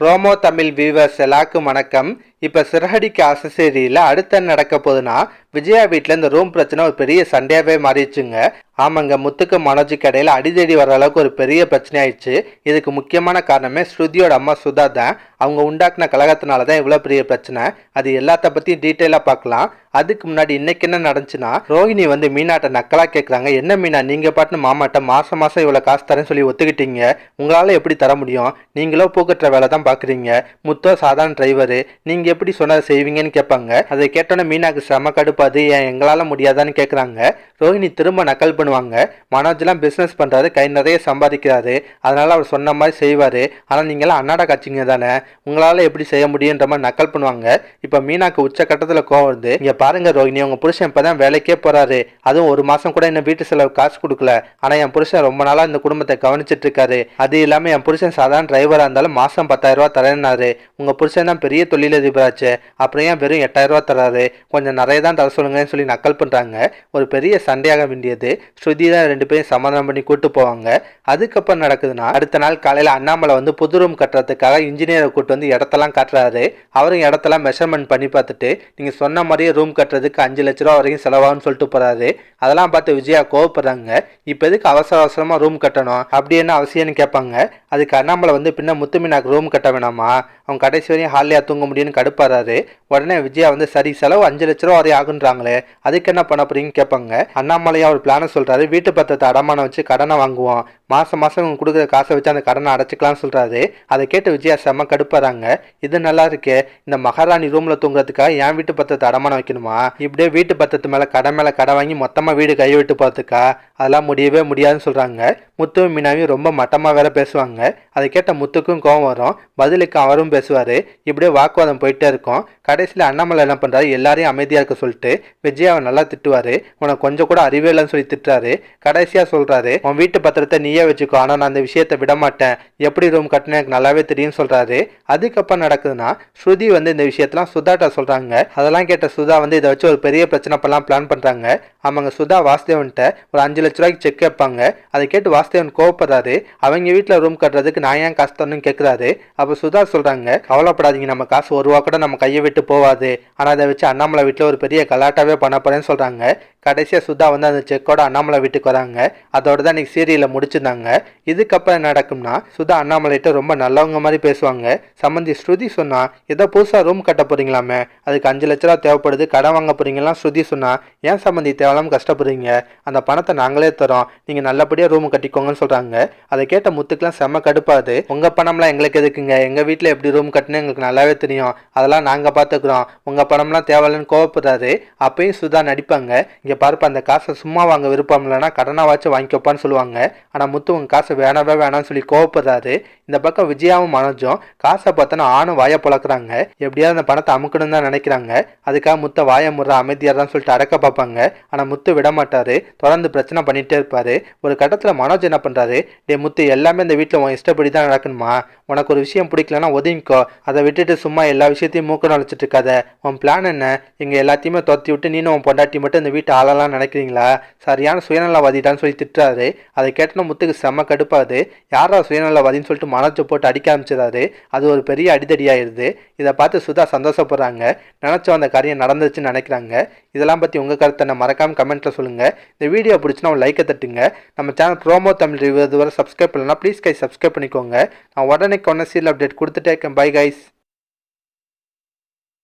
ரோமோ Tamil viewers எல்லாருக்கும் வணக்கம். இப்போ சிறகடிக்க ஆசை சீரியலில் அடுத்த நடக்க போகுதுன்னா விஜயா வீட்டில் இந்த ரூம் பிரச்சனை ஒரு பெரிய சண்டையாகவே மாறிடுச்சுங்க. ஆமாங்க, முத்துக்கு மனோஜுக்கு இடையில அடிதடி வர அளவுக்கு ஒரு பெரிய பிரச்சனை ஆயிடுச்சு. இதுக்கு முக்கியமான காரணமே ஸ்ருதியோட அம்மா சுதா தான். அவங்க உண்டாக்குன கழகத்தினால தான் இவ்வளோ பெரிய பிரச்சனை. அது எல்லாத்த பற்றியும் டீட்டெயிலாக பார்க்கலாம். அதுக்கு முன்னாடி இன்னைக்கு என்ன நடந்துச்சுன்னா, ரோஹிணி வந்து மீனாட்ட நக்கலாக கேட்குறாங்க. என்ன மீனா, நீங்கள் பாட்டுன்னு மாமாட்ட மாதம் மாதம் இவ்வளோ காசு தரேன்னு சொல்லி ஒத்துக்கிட்டீங்க, உங்களால் எப்படி தர முடியும்? நீங்களோ பூக்கட்டுற வேலை தான் பார்க்குறீங்க, முத்தோ சாதாரண டிரைவரு, நீங்கள் எப்படி சொன்னதை செய்வீங்கன்னு கேட்பாங்க. அதை கேட்டோன்னே மீனாக்கு செம கடுப்பாது. ஏன் எங்களால் முடியாதான்னு கேட்குறாங்க. ரோஹிணி திரும்ப நக்கல் பண்ணுவாங்க. மனோஜ்லாம் பிஸ்னஸ் பண்ணுறாரு, கை நிறைய சம்பாதிக்கிறாரு, அதனால் அவர் சொன்ன மாதிரி செய்வார். ஆனால் நீங்களாம் அன்னாட காட்சிங்க தானே, உங்களால் எப்படி செய்ய முடியுன்ற மாதிரி நக்கல் பண்ணுவாங்க. இப்போ மீனாக்கு உச்ச கட்டத்தில் கோவம் வருது. இங்கே பாருங்க ரோஹிணி, உங்கள் புருஷன் இப்போ தான் வேலைக்கே போகிறாரு, அதுவும் ஒரு மாதம் கூட என்ன வீட்டு செலவு காசு கொடுக்கல. ஆனால் என் புருஷன் ரொம்ப நாளாக இந்த குடும்பத்தை கவனிச்சிட்டு இருக்காரு. அது இல்லாமல் என் புருஷன் சாதாரண டிரைவராக இருந்தாலும் மாதம் 10,000 ரூபா தரேன்னாரு. உங்கள் புருஷன் தான் பெரிய தொழிலதிபராச்சு, அப்புறம் ஏன் வெறும் 8,000 ரூபா தராரு? கொஞ்சம் நிறைய தான் தர சொல்லுங்கன்னு சொல்லி நக்கல் பண்ணுறாங்க. ஒரு பெரிய சண்டையாக வேண்டியது. ஸ்ருதி தான் 2 பேரும் சமாதானம் பண்ணி கூட்டு போவாங்க. அதுக்கப்புறம் நடக்குதுன்னா, அடுத்த நாள் காலையில் அண்ணாமலை வந்து புது ரூம் கட்டுறதுக்காக இன்ஜினியரை கூட்டு வந்து இடத்தெல்லாம் காட்டுறாரு. அவரும் இடத்தெல்லாம் மெஷர்மெண்ட் பண்ணி பார்த்துட்டு, நீங்கள் சொன்ன மாதிரியே ரூம் கட்டுறதுக்கு 5 லட்ச ரூபா வரைக்கும் செலவாகும்னு சொல்லிட்டு போறாரு. அதெல்லாம் பார்த்து விஜயா கோவப்படுறாங்க. இப்போ எதுக்கு அவசர அவசரமாக ரூம் கட்டணும், அப்படி என்ன அவசியம்னு கேட்பாங்க. அதுக்கு அண்ணாமலை வந்து பின்ன முத்துமீனாக்கு ரூம் கட்ட வேணாமா, அவங்க கடைசி வரையும் ஹாலியாக தூங்க முடியும்னு கடுப்பாராரு. உடனே விஜயா வந்து சரி, செலவு 5 லட்ச ரூபா வரையும் ஆகுன்றாங்களே, அதுக்கு என்ன பண்ண போறீங்கன்னு கேட்பாங்க. அண்ணாமலையா ஒரு பிளானை சொல்றாரு. வீட்டு பத்திரத்தை அடமானம் வச்சு கடனை வாங்குவோம், மாசம் மாசம் இவங்க கொடுக்குற காசை வச்சு அந்த கடனை அடைச்சிக்கலாம்னு சொல்றாரு. அதை கேட்டு விஜயா செம்ம கடுப்பாறாங்க. இது நல்லா இருக்கே, இந்த மகாராணி ரூம்ல தூங்குறதுக்காக என் வீட்டு பத்திரத்தை அடமானம் வைக்கணுமா? இப்படியே வீட்டு பத்திரத்து மேல கடை வாங்கி மொத்தமா வீடு கை விட்டு போறதுக்கா? அதெல்லாம் முடியவே முடியாதுன்னு சொல்றாங்க. முத்துவும் மீனாவையும் ரொம்ப மட்டமா வேற பேசுவாங்க. அதை கேட்ட முத்துக்கும் கோவம் வரும். பதிலுக்கு அவரும் பேசுவாரு. இப்படியே வாக்குவாதம் போயிட்டே இருக்கும். கடைசியில் அண்ணாமலை என்ன பண்றாரு, எல்லாரையும் அமைதியா இருக்க சொல்லிட்டு விஜயாவை நல்லா திட்டுவாரு. உனக்கு கொஞ்சம் கூட அறிவே இல்லைன்னு சொல்லி திட்டுறாரு. கடைசியா சொல்றாரு, உன் வீட்டு பத்திரத்தை நீயே வச்சுக்கோ, ஆனா நான் அந்த விஷயத்தை விட மாட்டேன், எப்படி ரூம் கட்டினு எனக்கு நல்லாவே தெரியும் சொல்றாரு. அதுக்கப்புறம் நடக்குதுன்னா, ஸ்ருதி வந்து இந்த விஷயத்தெல்லாம் சுதாட்ட சொல்றாங்க. அதெல்லாம் கேட்ட சுதா வந்து இதை வச்சு ஒரு பெரிய பிரச்சனை பண்ணலாம் பிளான் பண்றாங்க. ஆமாங்க, சுதா வாசுதேவன்ட்ட ஒரு 5 லட்ச ரூபாய்க்கு செக் கேட்பாங்க. அதை கேட்டு வாசுதேவன் கோவப்படுறாரு. அவங்க வீட்டில் ரூம் கட்டுறதுக்கு நான் ஏன் காசு தரணும்னு கேட்குறாரு. அப்போ சுதா சொல்றாங்க, கவலைப்படாதீங்க, நம்ம காசு 1 ரூபா கூட நம்ம கையை விட்டு போவாது, ஆனால் அதை வச்சு அண்ணாமலை வீட்டில் ஒரு பெரிய கலாட்டாவே பண்ண போறேன்னு சொல்றாங்க. கடைசியாக சுதா வந்து அந்த செக்கோட அண்ணாமலை வீட்டுக்கு வராங்க. அதோட தான் இன்னைக்கு சீரியலை முடிச்சிருந்தாங்க. இதுக்கப்புறம் என்ன நடக்கும்னா, சுதா அண்ணாமலைகிட்ட ரொம்ப நல்லவங்க மாதிரி பேசுவாங்க. சம்பந்தி ஸ்ருதி சொன்னா, ஏதோ புதுசாக ரூம் கட்ட போறீங்களாமே, அதுக்கு 5 லட்ச ரூபா தேவைப்படுது, கடன் வாங்க போறீங்களாம் ஸ்ருதி சொன்னா. ஏன் சம்பந்தி தேவையில்லாம கஷ்டப்படுறீங்க, அந்த பணத்தை நாங்களே தரோம், நீங்க நல்லபடியாக ரூம் கட்டிக்கோங்கன்னு சொல்றாங்க. அதை கேட்ட முத்துக்கெல்லாம் செம்ம கடுப்பாது. உங்க பணம்லாம் எங்களுக்கு எதுக்குங்க, எங்க வீட்டில் எப்படி ரூம் கட்டினு எங்களுக்கு நல்லாவே தெரியும், அதெல்லாம் நாங்க பாத்துக்கிறோம், உங்க பணம்லாம் தேவையில்லைன்னு கோவப்படுறாரு. அப்பயும் சுதா நடிப்பாங்க. இங்க பார்ப்ப, அந்த காசை சும்மா வாங்க விருப்பம் இல்லைன்னா கடனாவாச்சும் வாங்கிக்கப்பான்னு சொல்லுவாங்க. ஆனா முத்து உங்க காசை வேணாவே வேணாம்னு சொல்லி கோவப்படுறாரு. இந்த பக்கம் விஜயாவும் மனோஜும் காசை பார்த்தோன்னா ஆணும் வாயை பழக்கிறாங்க. எப்படியாவது அந்த பணத்தை அமுக்கணும் தான் நினைக்கிறாங்க. அதுக்காக முத்த வாய முறை அமைதியாக தான் சொல்லிட்டு அடக்க பார்ப்பாங்க. ஆனா முத்து விட மாட்டாரு, தொடர்ந்து பிரச்சனை பண்ணிட்டே இருப்பாரு. ஒரு கட்டத்துல மனோஜ் என்ன பண்றாரு, டே முத்து, எல்லாமே இந்த வீட்டில் உன் இஷ்டப்படி தான் நடக்கணுமா? உனக்கு ஒரு விஷயம் பிடிக்கலன்னா ஒதுங்கிக்கோ, அதை விட்டுட்டு சும்மா எல்லா விஷயத்தையும் மூக்க நுழைச்சிட்டு இருக்காத. உன் பிளான் என்ன? எங்க எல்லாத்தையுமே தொத்தி விட்டு நீனும் உன் பொண்டாட்டி மட்டும் இந்த வீட்டை ஆளலாம் நினைக்கிறீங்களா? சரியான சுயநலவாதிட்டான்னு சொல்லி திட்டுறாரு. அதை கேட்டோன்னு முத்துக்கு செம்ம கடுப்பாது. யாரா சுயநலவாதின்னு சொல்லிட்டு மனோஜை போட்டு அடிக்க ஆரம்பிச்சிடாரு. அது ஒரு பெரிய அடிதடியாயிருது. இதை பார்த்து சுதா சந்தோஷப்படுறாங்க. நினைச்ச அந்த காரியம் நடந்துச்சுன்னு நினைக்கிறாங்க. இதெல்லாம் பற்றி உங்கள் கருத்தை நான் மறக்காமல் கமெண்ட்டில் சொல்லுங்கள். இந்த வீடியோ பிடிச்சினா ஒரு லைக்கை தட்டுங்க. நம்ம சேனல் ப்ரோமோ தமிழ் ரிவ்யூ இதுவரை சப்ஸ்கிரைப் பண்ணலாம், ப்ளீஸ் கைஸ் சப்ஸ்கிரைப் பண்ணிக்கோங்க. நான் உடனே சீரியல் அப்டேட் கொடுத்துட்டே இருக்கேன். Bye guys.